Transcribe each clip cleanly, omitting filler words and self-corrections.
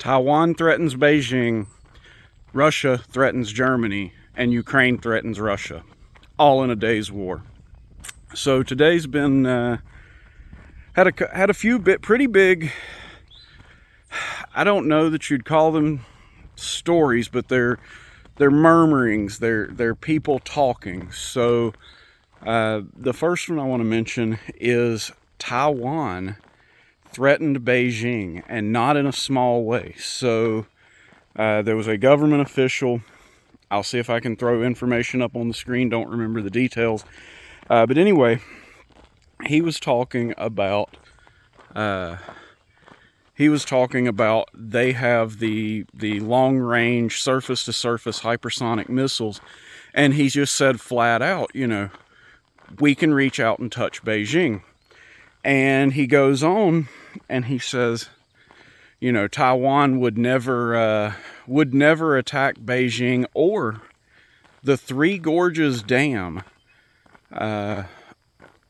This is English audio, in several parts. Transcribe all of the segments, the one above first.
Taiwan threatens Beijing, Russia threatens Germany, and Ukraine threatens Russia, all in a day's war. So today's been had a few pretty big, I don't know that you'd call them stories, but they're murmurings, they're people talking. So the first one I want to mention is Taiwan threatened Beijing, and not in a small way. So there was a government official. I'll see if I can throw information up on the screen. Don't remember the details. But anyway, he was talking about they have the long-range surface-to-surface hypersonic missiles, and he just said flat out, we can reach out and touch Beijing. And he goes on and he says, Taiwan would never attack Beijing or the Three Gorges Dam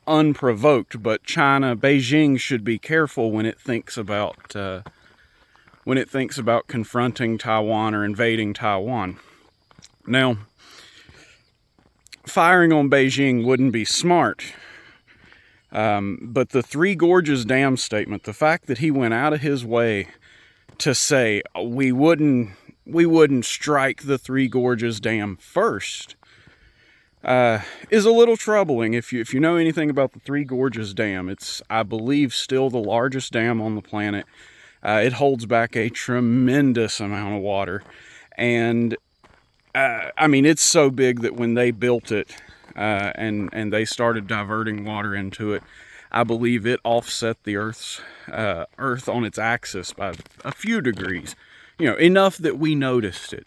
unprovoked, but Beijing should be careful when it thinks about confronting Taiwan or invading Taiwan. Now, firing on Beijing wouldn't be smart. But the Three Gorges Dam statement, the fact that he went out of his way to say we wouldn't strike the Three Gorges Dam first, is a little troubling. If you know anything about the Three Gorges Dam, it's, I believe, still the largest dam on the planet. It holds back a tremendous amount of water, and it's so big that when they built it, and they started diverting water into it, I believe it offset the Earth on its axis by a few degrees, enough that we noticed it.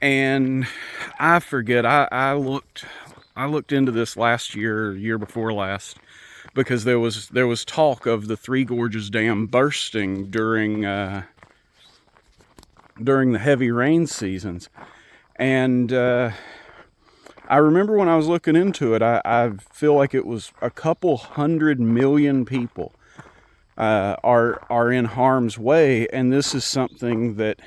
And I forget, I looked into this last year before last, because there was talk of the Three Gorges Dam bursting during the heavy rain seasons, and I remember when I was looking into it, I feel like it was a couple 100 million people are in harm's way, and this is something that,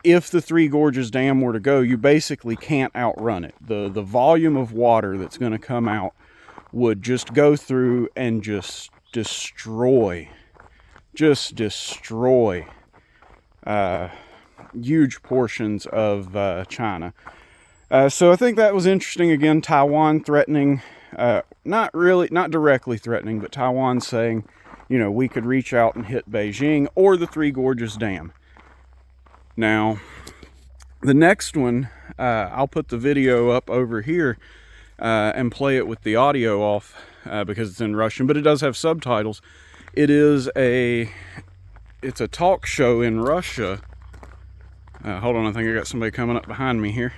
if the Three Gorges Dam were to go, you basically can't outrun it. The volume of water that's going to come out would just go through and just destroy huge portions of China. So I think that was interesting. Again, Taiwan threatening, not directly threatening, but Taiwan saying, we could reach out and hit Beijing or the Three Gorges Dam. Now, the next one, I'll put the video up over here and play it with the audio off because it's in Russian, but it does have subtitles. It's a talk show in Russia. Hold on, I think I got somebody coming up behind me here.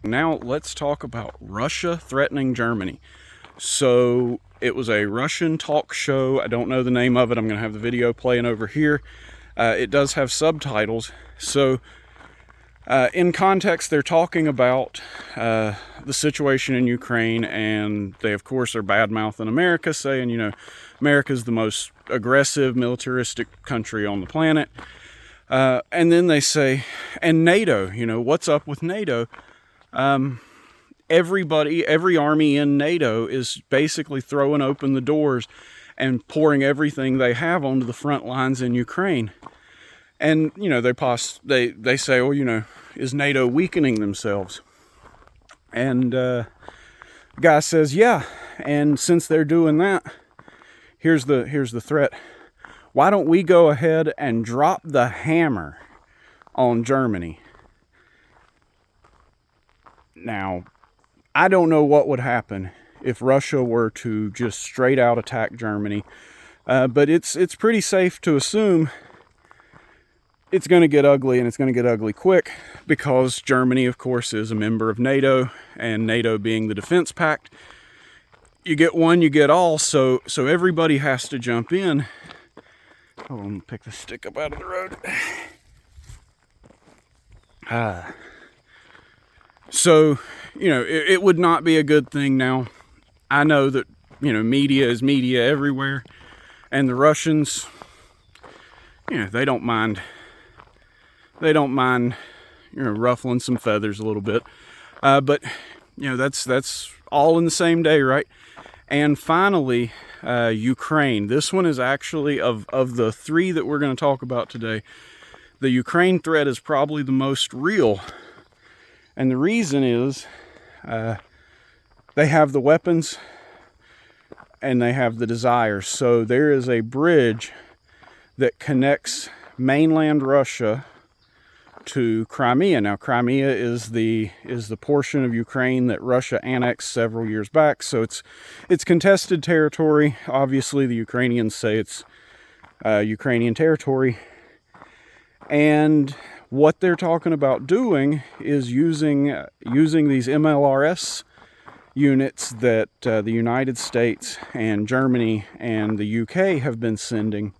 Now let's talk about Russia threatening Germany. So it was a Russian talk show. I don't know the name of it. I'm going to have the video playing over here. It does have subtitles. So in context, they're talking about the situation in Ukraine, and they, of course, are bad-mouthing America, saying, America's the most aggressive, militaristic country on the planet. And then they say, and NATO, what's up with NATO? Every army in NATO is basically throwing open the doors and pouring everything they have onto the front lines in Ukraine. And, they say, well, is NATO weakening themselves? And the guy says, yeah. And since they're doing that, here's the threat. Why don't we go ahead and drop the hammer on Germany? Now, I don't know what would happen if Russia were to just straight out attack Germany, but it's pretty safe to assume it's going to get ugly, and it's going to get ugly quick, because Germany, of course, is a member of NATO, and NATO being the defense pact, you get one, you get all, so everybody has to jump in. Oh, I'm going to pick the stick up out of the road. So, it would not be a good thing. Now, I know that, media is media everywhere, and the Russians, they don't mind they don't mind, you know, ruffling some feathers a little bit. But you know, that's all in the same day, right? And finally, Ukraine. This one is actually, of the three that we're going to talk about today, the Ukraine threat is probably the most real. And the reason is they have the weapons and they have the desires. So there is a bridge that connects mainland Russia to Crimea. Now, Crimea is the portion of Ukraine that Russia annexed several years back. So it's contested territory. Obviously, the Ukrainians say it's Ukrainian territory. And what they're talking about doing is using these MLRS units that the United States and Germany and the UK have been sending.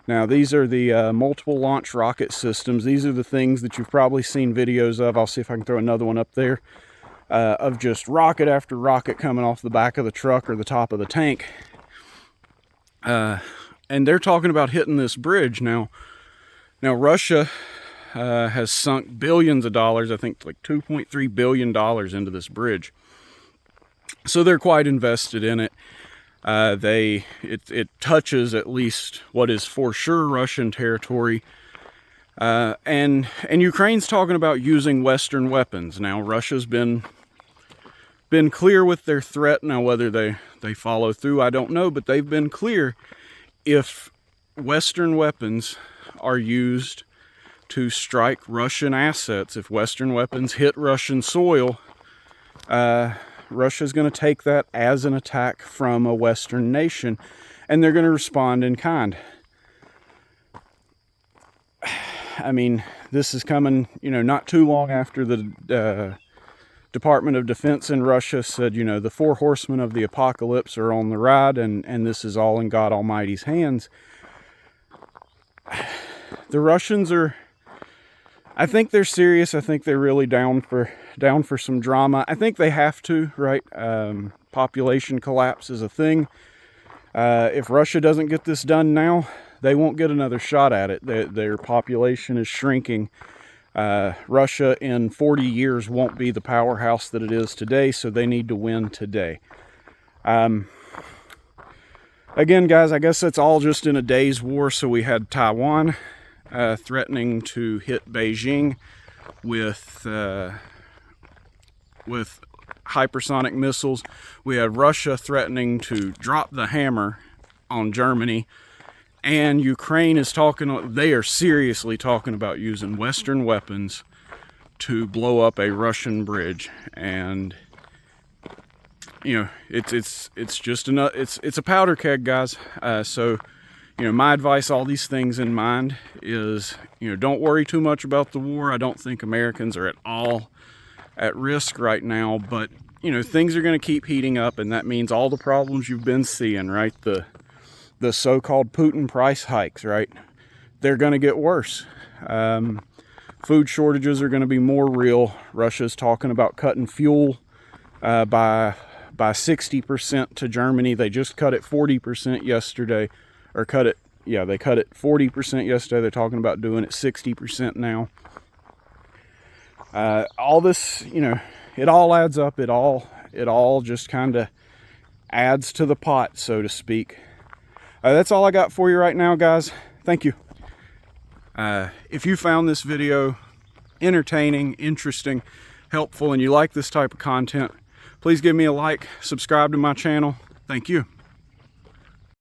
Now, these are the multiple launch rocket systems. These are the things that you've probably seen videos of. I'll see if I can throw another one up there, of just rocket after rocket coming off the back of the truck or the top of the tank. And they're talking about hitting this bridge. Now Russia has sunk billions of dollars, I think like $2.3 billion into this bridge. So they're quite invested in it. It touches at least what is for sure Russian territory. And Ukraine's talking about using Western weapons. Now, Russia's been clear with their threat. Now, whether they follow through, I don't know, but they've been clear. If Western weapons are used to strike Russian assets, if Western weapons hit Russian soil, Russia's going to take that as an attack from a Western nation, and they're going to respond in kind. I mean, this is coming, you know, not too long after the Department of Defense in Russia said, you know, the 4 horsemen of the apocalypse are on the ride, and this is all in God Almighty's hands. The Russians are, I think they're serious. I think they're really down for some drama. I think they have to, right? Population collapse is a thing. If Russia doesn't get this done now, they won't get another shot at it. Their population is shrinking. Russia in 40 years won't be the powerhouse that it is today, so they need to win today. Again, guys, I guess that's all just in a day's war. So we had Taiwan threatening to hit Beijing with hypersonic missiles. We had Russia threatening to drop the hammer on Germany. And Ukraine is they are seriously talking about using Western weapons to blow up a Russian bridge. And, you know, it's just it's a powder keg, guys. So, you know, my advice, all these things in mind, is, you know, don't worry too much about the war. I don't think Americans are at all at risk right now, but, you know, things are going to keep heating up, and that means all the problems you've been seeing, right? The so-called Putin price hikes, right? They're going to get worse. Food shortages are going to be more real. Russia's talking about cutting fuel by 60% to Germany. They just cut it 40% yesterday. Or they cut it 40% yesterday. They're talking about doing it 60% now. All this, you know, it all adds up. It all just kind of adds to the pot, so to speak. That's all I got for you right now, guys. Thank you. If you found this video entertaining, interesting, helpful, and you like this type of content, please give me a like, subscribe to my channel. Thank you.